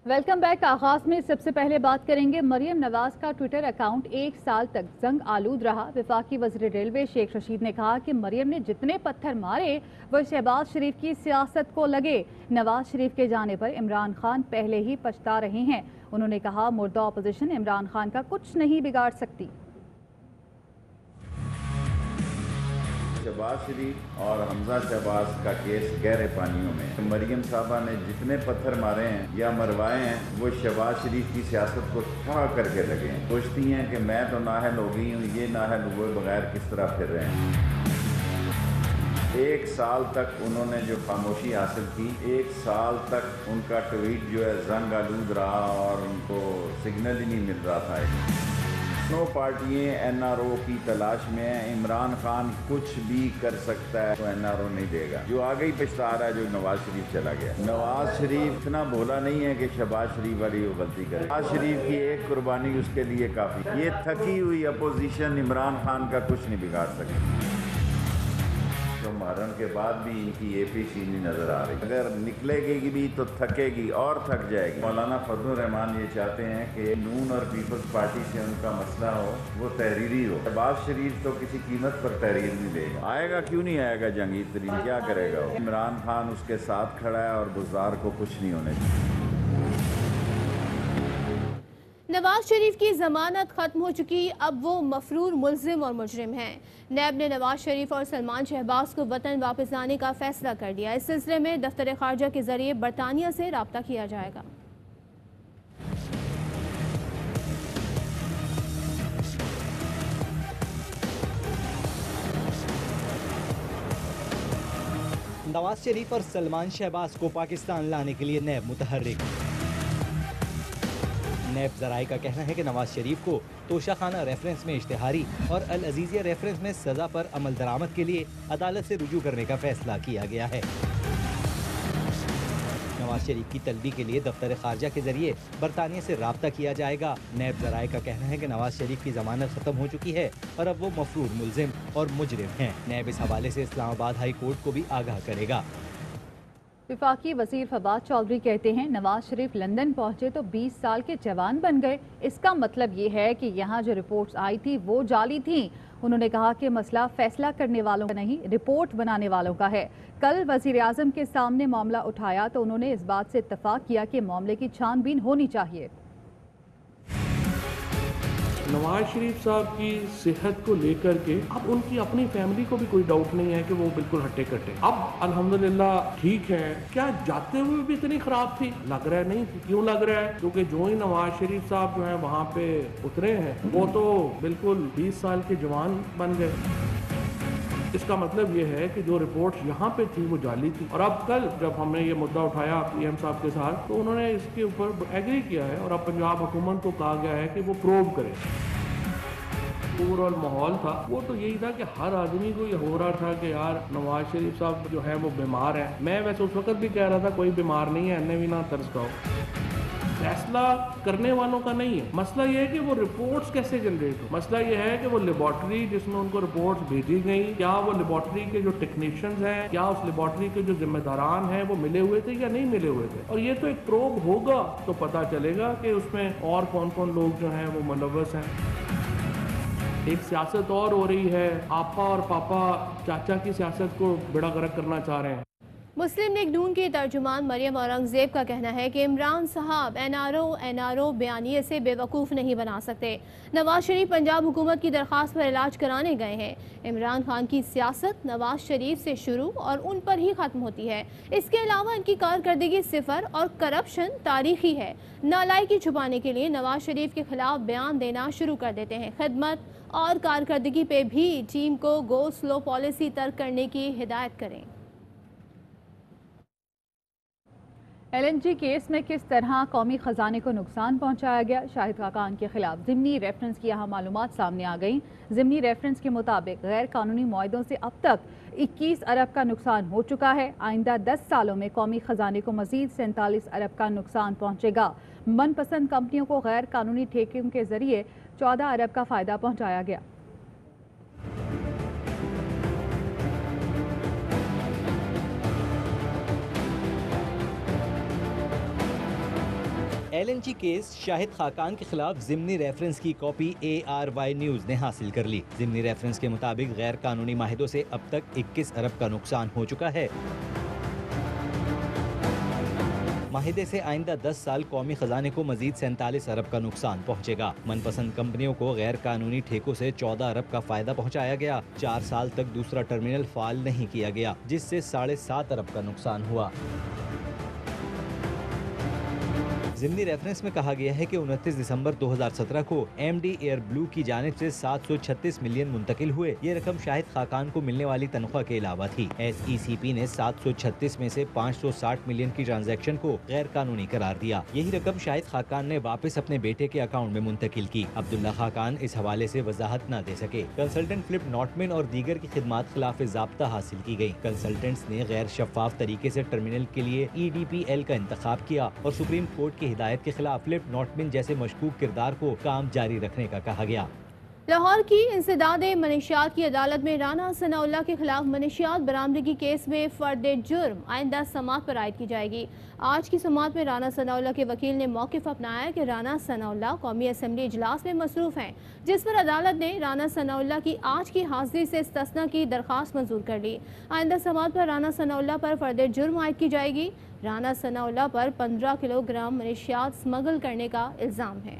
Welcome back. आगाज में सबसे पहले बात करेंगे मरियम नवाज का ट्विटर अकाउंट 1 साल तक जंग आलूद रहा। वफाकी वज़ीर रेलवे शेख रशीद ने कहा कि मरियम ने जितने पत्थर मारे वो शहबाज शरीफ की सियासत को लगे। नवाज शरीफ के जाने पर इमरान खान पहले ही पछता रहे हैं। उन्होंने कहा मुर्दा अपोजिशन इमरान खान का कुछ नहीं बिगाड़ सकती। शहबाज शरीफ और हमजा शहबाज का केस गहरे पानियों में। मरियम साहबा ने जितने पत्थर मारे हैं या मरवाए हैं वो शहबाज शरीफ की सियासत को ठा करके लगे हैं। सोचती हैं कि मैं तो नाहल हो गई हूँ, ये नाहल हुए बगैर किस तरह फिर रहे हैं। 1 साल तक उन्होंने जो खामोशी हासिल की, 1 साल तक उनका ट्वीट जो है जंग आलूद रहा और उनको सिग्नल ही नहीं मिल रहा था। दोनों पार्टियां एनआरओ की तलाश में है। इमरान खान कुछ भी कर सकता है तो एनआरओ नहीं देगा। जो आगे ही पछता रहा है जो नवाज शरीफ चला गया। नवाज शरीफ इतना भोला नहीं है कि शहबाज शरीफ वाली वो गलती करे। शहबाज शरीफ की एक कुर्बानी उसके लिए काफी। ये थकी हुई अपोजिशन इमरान खान का कुछ नहीं बिगाड़ सकती। तो मारन के बाद भी इनकी एपीसी नहीं नजर आ रही। अगर निकलेगी भी तो थकेगी और थक जाएगी। मौलाना फजलुर रहमान ये चाहते हैं कि नून और पीपल्स पार्टी से उनका मसला हो वो तहरीरी हो। शहबाज शरीफ तो किसी कीमत पर तहरीर नहीं देगा। आएगा क्यों नहीं आएगा जहांगीर तरीन, क्या करेगा वो। इमरान खान उसके साथ खड़ा है और बुज़दार को कुछ नहीं होने चाहिए। नवाज शरीफ की जमानत खत्म हो चुकी, अब वो मफरूर मुल्जिम और मुजरिम हैं। नैब ने नवाज शरीफ और सलमान शहबाज को वतन वापस लाने का फैसला कर लिया। इस सिलसिले में दफ्तर खारजा के जरिए बरतानिया से राब्ता किया जाएगा। नवाज शरीफ और सलमान शहबाज को पाकिस्तान लाने के लिए नैब मुतहर्रिक। नैब ज़राए का कहना है कि नवाज शरीफ को तोशाखाना रेफरेंस में इश्तिहारी और अल अजीजिया रेफरेंस में सजा पर अमल दरामद के लिए अदालत से रुजू करने का फैसला किया गया है। नवाज शरीफ की तलबी के लिए दफ्तर खारजा के जरिए बरतानिया से राब्ता किया जाएगा। नैब ज़राए का कहना है कि नवाज शरीफ की जमानत खत्म हो चुकी है और अब वो मफरूर मुल्जिम और मुजरिम हैं। नैब इस हवाले से इस्लामाबाद हाई कोर्ट को भी आगाह करेगा। वफाकी वजीर फवाद चौधरी कहते हैं नवाज शरीफ लंदन पहुंचे तो 20 साल के जवान बन गए। इसका मतलब ये है कि यहाँ जो रिपोर्ट्स आई थी वो जाली थी। उन्होंने कहा कि मसला फैसला करने वालों का नहीं, रिपोर्ट बनाने वालों का है। कल वजीर आजम के सामने मामला उठाया तो उन्होंने इस बात से इत्तफाक किया कि मामले की छानबीन होनी चाहिए। नवाज शरीफ साहब की सेहत को लेकर के अब उनकी अपनी फैमिली को भी कोई डाउट नहीं है कि वो बिल्कुल हट्टे कट्टे अब अल्हम्दुलिल्लाह ठीक है। क्या जाते हुए भी इतनी खराब थी? लग रहा है नहीं। क्यों लग रहा है? क्योंकि जो ही नवाज शरीफ साहब जो है वहाँ पे उतरे हैं वो तो बिल्कुल 20 साल के जवान बन गए। इसका मतलब ये है कि जो रिपोर्ट्स यहाँ पे थी वो जाली थी। और अब कल जब हमने ये मुद्दा उठाया पीएम साहब के साथ तो उन्होंने इसके ऊपर एग्री किया है और अब पंजाब हुकूमत को कहा गया है कि वो प्रोब करे। ओवरऑल माहौल था वो तो यही था कि हर आदमी को ये हो रहा था कि यार नवाज शरीफ साहब जो है वो बीमार है। मैं वैसे उस वक्त भी कह रहा था कोई बीमार नहीं है, अन्य भी ना तरस खाओ। फैसला करने वालों का नहीं है। मसला ये है कि वो रिपोर्ट्स कैसे जनरेट हो। मसला ये है कि वो लेबॉर्ट्री जिसमें उनको रिपोर्ट्स भेजी गई, क्या वो लेबॉर्ट्री के जो टेक्नीशियंस हैं, क्या उस लेबॉर्ट्री के जो जिम्मेदारान हैं वो मिले हुए थे या नहीं मिले हुए थे। और ये तो एक प्रोब होगा तो पता चलेगा कि उसमें और कौन कौन लोग जो हैं वो मुलव्वस हैं। एक सियासत और हो रही है। आपा और पापा चाचा की सियासत को बेड़ा गर्क करना चाह रहे हैं। मुस्लिम लीग नून की तर्जुमान मरियम औरंगजेब का कहना है कि इमरान साहब एनआरओ बयानिए से बेवकूफ़ नहीं बना सकते। नवाज शरीफ पंजाब हुकूमत की दरख्वास्त पर इलाज कराने गए हैं। इमरान खान की सियासत नवाज शरीफ से शुरू और उन पर ही ख़त्म होती है। इसके अलावा इनकी कारकर्दगी सिफर और करप्शन तारीखी है। नालायकी छुपाने के लिए नवाज शरीफ के खिलाफ बयान देना शुरू कर देते हैं। खिदमत और कारकर्दगी पे भी टीम को गो स्लो पॉलिसी तर्क करने की हिदायत करें। LNG केस में किस तरह कौमी खजाने को नुकसान पहुंचाया गया, शाहिद खाकान के खिलाफ ज़िमनी रेफरेंस की यहाँ मालूमात सामने आ गई। ज़िमनी रेफरेंस के मुताबिक गैर कानूनी मुआहदों से अब तक 21 अरब का नुकसान हो चुका है। आइंदा 10 सालों में कौमी खजाने को मजीद 47 अरब का नुकसान पहुंचेगा। मनपसंद कंपनियों को गैर कानूनी ठेकों के जरिए 14 अरब का फ़ायदा पहुँचाया गया। LNG केस शाहिद खाकान के खिलाफ ज़िमनी रेफरेंस की कॉपी ARY न्यूज़ ने हासिल कर ली। ज़िमनी रेफरेंस के मुताबिक गैर कानूनी माहिदों से अब तक 21 अरब का नुकसान हो चुका है। माहिदे से आइंदा 10 साल कौमी खजाने को मजीद 47 अरब का नुकसान पहुंचेगा। मनपसंद कंपनियों को गैर कानूनी ठेकों से 14 अरब का फायदा पहुंचाया गया। 4 साल तक दूसरा टर्मिनल फाल नहीं किया गया, जिससे 7.5 अरब का नुकसान हुआ। ज़िमनी रेफरेंस में कहा गया है कि 29 दिसंबर 2017 को MD एयर ब्लू की जानिब से 736 मिलियन मुंतकिल हुए। ये रकम शाहिद खाकान को मिलने वाली तनख्वाह के अलावा थी। SECP ने 736 में से 560 मिलियन की ट्रांजैक्शन को गैर कानूनी करार दिया। यही रकम शाहिद खाकान ने वापस अपने बेटे के अकाउंट में मुंतकिल की। अब्दुल्ला खाकान इस हवाले से वजाहत न दे सके। कंसल्टेंट फिलिप नॉटमैन और दीगर की खिदमात खिलाफ ज़ाब्ता हासिल की गयी। कंसल्टेंट्स ने गैर शफाफ तरीके से टर्मिनल के लिए EDPL का इंतखाब किया और सुप्रीम कोर्ट की हिदायत के खिलाफ फिलिप नॉटमैन जैसे मशकूक किरदार को काम जारी रखने का कहा गया। लाहौर की इंसदाद मनशियात की अदालत में राना सनाउल्लाह के खिलाफ मनशियात बरामदगी केस में फर्द जुर्म आइंदा समात पर आयद की जाएगी। आज की समात में राना सनाउल्लाह के वकील ने मौक़िफ़ अपनाया कि राना सनाउल्लाह कौमी असम्बली इजलास में मसरूफ़ हैं, जिस पर अदालत ने राना सनाउल्लाह की आज की हाजिरी से इस्तिस्ना की दरख्वास्त मंजूर कर ली। आइंदा समात पर राना सनाउल्लाह पर फर्द जुर्म आयद की जाएगी। राना सनाउल्लाह पर 15 किलोग्राम मनशियात स्मगल करने का इल्ज़ाम है।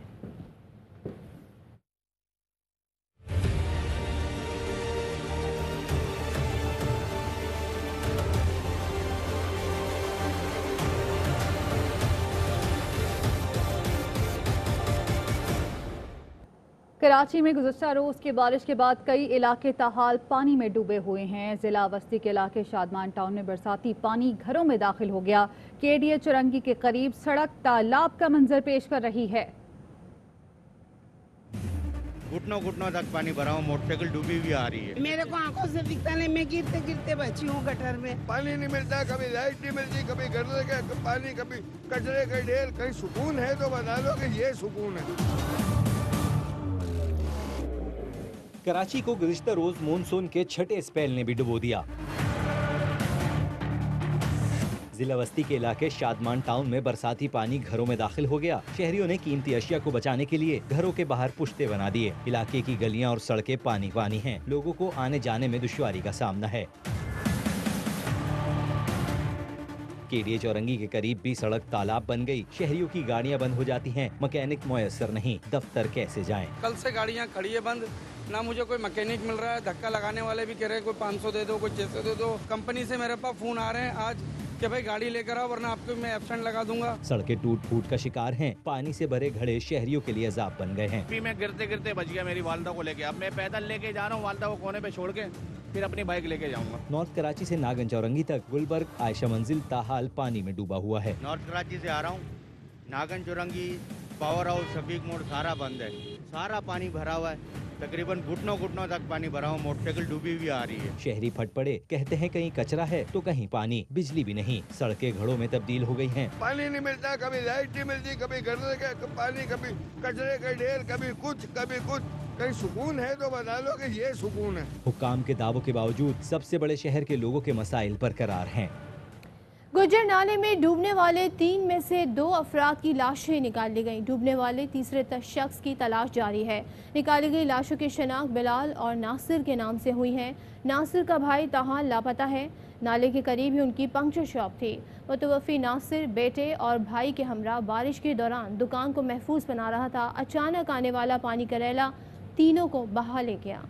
कराची में गुज़श्ता रोज़ की बारिश के बाद कई इलाके ताहाल पानी में डूबे हुए हैं। जिला वस्ती के इलाके शादमान टाउन में बरसाती पानी घरों में दाखिल हो गया। KDA चुरंगी के करीब सड़क तालाब का मंजर पेश कर रही है। घुटनों घुटनों तक पानी भरा हुआ, मोटरसाइकिल डूबी हुई आ रही है। मेरे को आंखों से दिखता नहीं, मैं गिरते गिरते बची हूँ गटर में। पानी नहीं मिलता, कभी लाइट नहीं मिलती, कभी गटर का पानी, कभी कचरे का ढेर। कहीं सुकून है तो बता दो कि ये सुकून है। कराची को गुज़िश्ता रोज मानसून के छठे स्पेल ने भी डुबो दिया। जिला वस्ती के इलाके शादमान टाउन में बरसाती पानी घरों में दाखिल हो गया। शहरियों ने कीमती अशिया को बचाने के लिए घरों के बाहर पुश्ते बना दिए। इलाके की गलियां और सड़कें पानी पानी हैं। लोगों को आने जाने में दुश्वारी का सामना है। KDA चौरंगी के करीब भी सड़क तालाब बन गई। शहरियों की गाड़ियां बंद हो जाती हैं, मैकेनिक मुयस्सर नहीं, दफ्तर कैसे जाएं? कल से गाड़ियां खड़ी है बंद, ना मुझे कोई मैकेनिक मिल रहा है। धक्का लगाने वाले भी कह रहे हैं कोई 500 दे दो, कोई 600 दे दो। कंपनी से मेरे पास फोन आ रहे हैं आज कि भाई गाड़ी लेकर आओ वरना आपको मैं एब्सेंट लगा दूंगा। सड़कें टूट फूट का शिकार हैं। पानी से भरे घड़े शहरियों के लिए अजाब बन गए हैं। अभी मैं गिरते गिरते बच गया मेरी वालदा को लेके। अब मैं पैदल लेके जा रहा हूँ, वालदा को कोने पे छोड़ के फिर अपनी बाइक लेके जाऊंगा। नॉर्थ कराची से नागन चौरंगी तक गुलबर्ग आयशा मंजिल ताहाल पानी में डूबा हुआ है। नॉर्थ कराची से आ रहा हूँ, नागन चौरंगी, पावर हाउस, शफीक मोड़ सारा बंद है। सारा पानी भरा हुआ है, तकरीबन घुटनों घुटनों तक पानी भरा हुआ, मोटरसाइकिल डूबी हुई आ रही है। शहरी फट पड़े, कहते हैं कहीं कचरा है तो कहीं पानी, बिजली भी नहीं। सड़कें घड़ों में तब्दील हो गई हैं। पानी नहीं मिलता, कभी लाइट नहीं मिलती, कभी गटर का पानी, कभी कचरे का ढेर, कभी कुछ कभी कुछ। कहीं सुकून है तो बता दो कि ये सुकून है। हुक्काम के दावों के बावजूद सबसे बड़े शहर के लोगों के मसाइल बरकरार हैं। गुज्जर नाले में डूबने वाले 3 में से 2 अफराद की लाशें निकाल ली गईं। डूबने वाले तीसरे शख्स की तलाश जारी है। निकाली गई लाशों की शनाख्त बिलाल और नासिर के नाम से हुई है। नासिर का भाई ताहाल लापता है। नाले के करीब ही उनकी पंक्चर शॉप थी। मुतवफ़ी नासिर बेटे और भाई के हमरा बारिश के दौरान दुकान को महफूज बना रहा था। अचानक आने वाला पानी का रैला तीनों को बहा ले गया।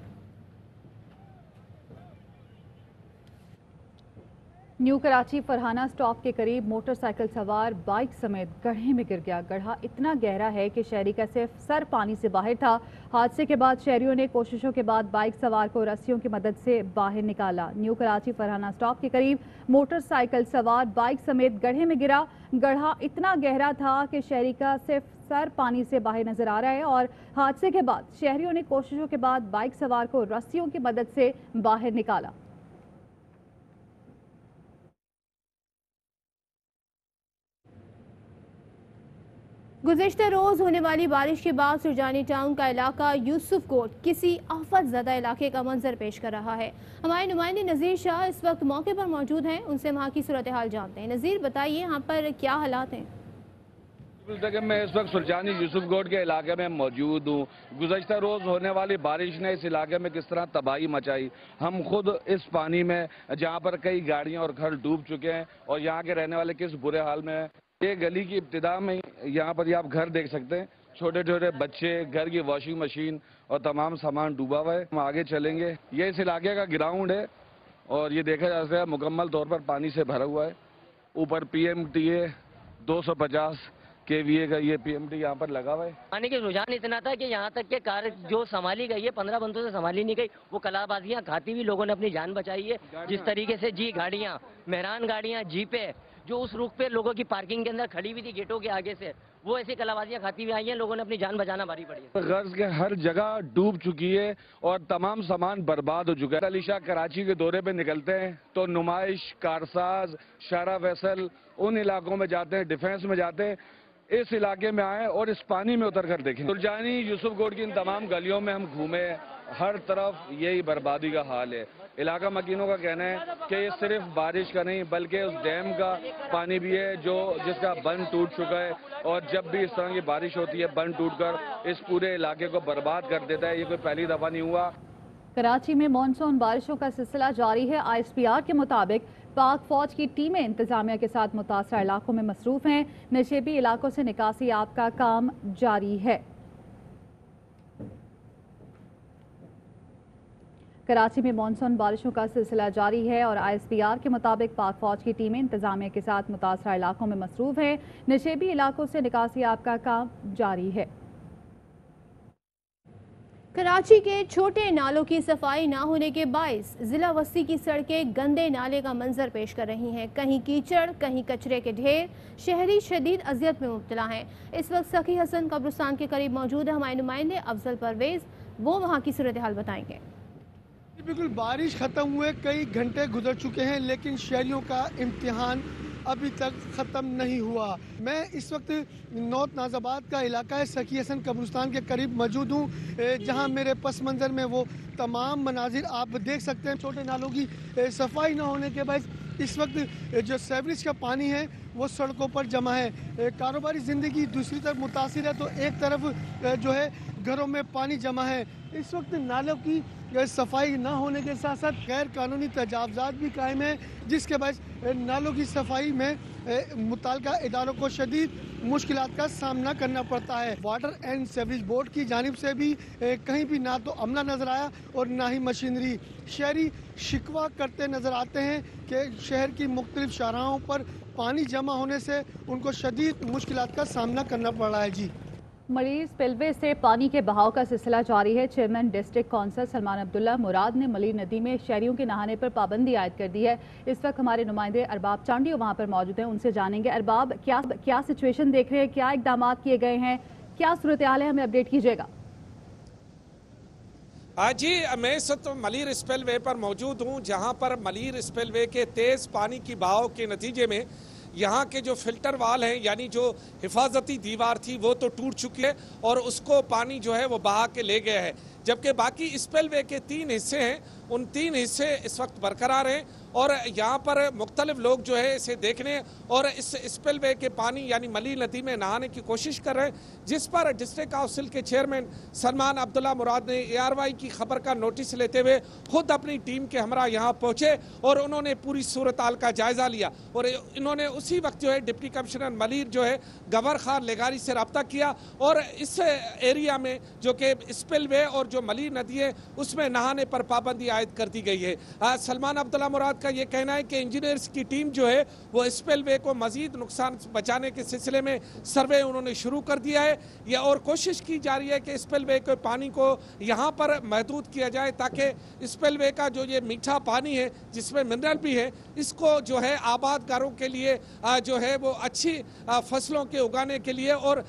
न्यू कराची फरहाना स्टॉप के करीब मोटरसाइकिल सवार बाइक समेत गड्ढे में गिर गया। गड्ढा इतना गहरा है कि शहरी का सिर्फ सर पानी से बाहर था। हादसे के बाद शहरियों ने कोशिशों के बाद बाइक सवार को रस्सियों की मदद से बाहर निकाला। न्यू कराची फरहाना स्टॉप के करीब मोटरसाइकिल सवार बाइक समेत गड्ढे में गिरा। गड्ढा इतना गहरा था कि शहरी का सिर्फ सर पानी से बाहर नजर आ रहा है और हादसे के बाद शहरियों ने कोशिशों के बाद बाइक सवार को रस्सियों की मदद से बाहर निकाला। गुज़िश्ता रोज़ होने वाली बारिश के बाद सुरजानी टाउन का इलाका यूसुफ कोट किसी आफत ज़दा इलाके का मंजर पेश कर रहा है। हमारे नुमाइंदे नज़ीर शाह इस वक्त मौके पर मौजूद हैं, उनसे वहाँ की सूरत हाल जानते हैं। नज़ीर बताइए, यहाँ पर क्या हालात हैं? मैं इस वक्त सुल्तानी यूसुफगढ़ के इलाके में मौजूद हूँ। गुज़श्ता रोज़ होने वाली बारिश ने इस इलाके में किस तरह तबाही मचाई, हम खुद इस पानी में, जहाँ पर कई गाड़ियाँ और घर डूब चुके हैं और यहाँ के रहने वाले किस बुरे हाल में हैं। ये गली की इब्तिदा में यहाँ पर आप घर देख सकते हैं, छोटे छोटे बच्चे, घर की वॉशिंग मशीन और तमाम सामान डूबा हुआ है। हम आगे चलेंगे, ये इस इलाके का ग्राउंड है और ये देखा जा सकता है मुकम्मल तौर पर पानी से भरा हुआ है। ऊपर PMTA 250 KVA का ये PMT यहाँ पर लगा हुआ है। पानी के रुझान इतना था कि यहाँ तक के कार जो संभाली गई है 15 बंदों से संभाली नहीं गई, वो कलाबाजियाँ खाती हुई लोगों ने अपनी जान बचाई है। जिस तरीके से जी गाड़ियाँ, मेहरान गाड़ियाँ, जीपे जो उस रुख पे लोगों की पार्किंग के अंदर खड़ी हुई थी गेटों के आगे से, वो ऐसी कलाबाजियाँ खाती हुई आई हैं, लोगों ने अपनी जान बचाना भारी पड़ी है। गर्ज के हर जगह डूब चुकी है और तमाम सामान बर्बाद हो चुका है। अलीशा कराची के दौरे पे निकलते हैं तो नुमाइश, कारसाज, शारा फैसल उन इलाकों में जाते हैं, डिफेंस में जाते हैं। इस इलाके में आए और इस पानी में उतर कर देखें। सुल्तानी यूसुफगढ़ की इन तमाम गलियों में हम घूमे, हर तरफ यही बर्बादी का हाल है। इलाका मकीनों का कहना है कि ये सिर्फ बारिश का नहीं बल्कि उस डैम का पानी भी है जिसका बंद टूट चुका है और जब भी इस तरह की बारिश होती है बंद टूटकर इस पूरे इलाके को बर्बाद कर देता है। ये कोई पहली दफा नहीं हुआ। कराची में मानसून बारिशों का सिलसिला जारी है। ISPR के मुताबिक पाक फौज की टीमें इंतजामिया के साथ मुतासरा इलाकों में मसरूफ हैं। नशेबी इलाकों से निकासी आब का काम जारी है। कराची में मानसून बारिशों का सिलसिला जारी है और ISPR के मुताबिक पाक फौज की टीमें इंतजामिया के साथ मुतासरा इलाकों में मसरूफ हैं। नशेबी इलाकों से निकासी आब का काम जारी है। कराची के छोटे नालों की सफाई ना होने के बायस जिला वस्ती की सड़कें गंदे नाले का मंजर पेश कर रही हैं। कहीं कीचड़, कहीं कचरे के ढेर, शहरी शदीद अजियत में मुब्तला हैं। इस वक्त सखी हसन कब्रिस्तान के करीब मौजूद है हमारे नुमाइंदे अफजल परवेज, वो वहाँ की सूरत हाल बताएंगे। बिल्कुल, बारिश ख़त्म हुए कई घंटे गुजर चुके हैं लेकिन शहरियों का इम्तिहान अभी तक ख़त्म नहीं हुआ। मैं इस वक्त नॉर्थ नाजाबाद का इलाका है सखी हसन कब्रिस्तान के करीब मौजूद हूँ, जहाँ मेरे पस मंज़र में वो तमाम मनाजिर आप देख सकते हैं। छोटे नालों की सफाई न होने के बाद इस वक्त जो सीवरेज का पानी है वो सड़कों पर जमा है। कारोबारी ज़िंदगी दूसरी तरफ मुतासिर है तो एक तरफ जो है घरों में पानी जमा है। इस वक्त नालों की सफाई न होने के साथ साथ गैर कानूनी तजावज़ात भी कायम है, जिसके बाद नालों की सफाई में मुताल्लिका इदारों को शदीद मुश्किलात का सामना करना पड़ता है। वाटर एंड सीवरेज बोर्ड की जानिब से भी कहीं भी ना तो अमला नजर आया और ना ही मशीनरी। शहरी शिकवा करते नजर आते हैं कि शहर की मुख्तलिफ शाहराहों पर पानी जमा होने से उनको शदीद मुश्किलात का सामना करना पड़ रहा है। जी, मलिर स्पिलवे से पानी के बहाव का सिलसिला जारी है। Chairman district council Salman Abdullah Murad ने मलिर नदी में शहरियों के नहाने पर पाबंदी आयद कर दी है। इस वक्त हमारे नुमाइंदे अरबाब चांडी वहाँ पर मौजूद हैं, उनसे जानेंगे। अरबाब, क्या सिचुएशन देख रहे हैं, क्या इकदाम किए गए हैं, क्या सूरत हाल है, हमें अपडेट कीजिएगा। जी, मैं इस वक्त मलिर स्पिलवे पर मौजूद हूँ, जहाँ पर मलिर स्पिलवे के तेज़ पानी की बहाव के नतीजे में यहाँ के जो फिल्टर वाल हैं यानी जो हिफाजती दीवार थी वो तो टूट चुकी है और उसको पानी जो है वो बहा के ले गया है, जबकि बाकी स्पिलवे के 3 हिस्से हैं, उन 3 हिस्से इस वक्त बरकरार हैं और यहाँ पर मुख्तलिफ लोग जो है इसे देखने और इस स्पिलवे के पानी यानी मलिर नदी में नहाने की कोशिश कर रहे हैं, जिस पर डिस्ट्रिक्ट काउंसिल के चेयरमैन सलमान अब्दुल्ला मुराद ने ARY की खबर का नोटिस लेते हुए खुद अपनी टीम के हमरा यहाँ पहुँचे और उन्होंने पूरी सूरत हाल का जायज़ा लिया और इन्होंने उसी वक्त जो है डिप्टी कमिश्नर मलिर जो है गवर खान लेगारी से रब्ता किया और इस एरिया में जो कि स्पिलवे और जो मलिर नदी है उसमें नहाने पर पाबंदी आयद कर दी गई है। सलमान अब्दुल्ला मुराद का ये कहना है कि इंजीनियर्स की टीम जो है वो स्पिलवे को मजीद नुकसान बचाने के सिलसिले में सर्वे उन्होंने शुरू कर दिया है ये और कोशिश की जा रही है कि स्पिलवे के पानी को यहाँ पर महदूद किया जाए ताकि स्पिलवे का जो ये मीठा पानी है जिसमें मिनरल भी है इसको जो है आबादगारों के लिए जो है वो अच्छी फसलों के उगाने के लिए और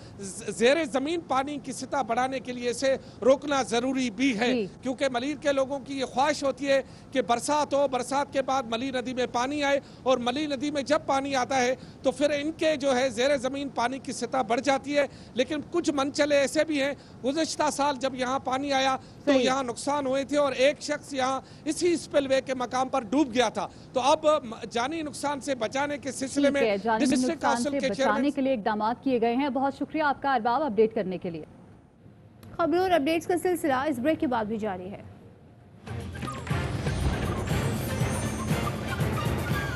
ज़ेरे ज़मीन पानी की सतह बढ़ाने के लिए इसे रोकना ज़रूरी भी है, क्योंकि मलिर के लोगों की ये ख्वाहिश होती है कि बरसात हो, बरसात के बाद बाद मली नदी में पानी आए, और मली नदी में जब पानी आता है तो फिर इनके जो है ज़ेरे ज़मीन पानी की सतह बढ़ जाती है। लेकिन कुछ मंचले ऐसे भी हैं, गुज़श्ता साल जब यहाँ पानी आया तो यहाँ नुकसान हुए थे और एक शख्स यहाँ इसी स्पिलवे के मकाम पर डूब गया था। तो अब जानी नुकसान से बचाने के सिलसिले में डिस्ट्रिक्ट काउंसिल के बचाने के लिए इकदाम किए गए हैं। बहुत शुक्रिया आपका अरबाब अपडेट करने के लिए। खबरों और अपडेट्स का सिलसिला इस ब्रेक के बाद भी जारी है।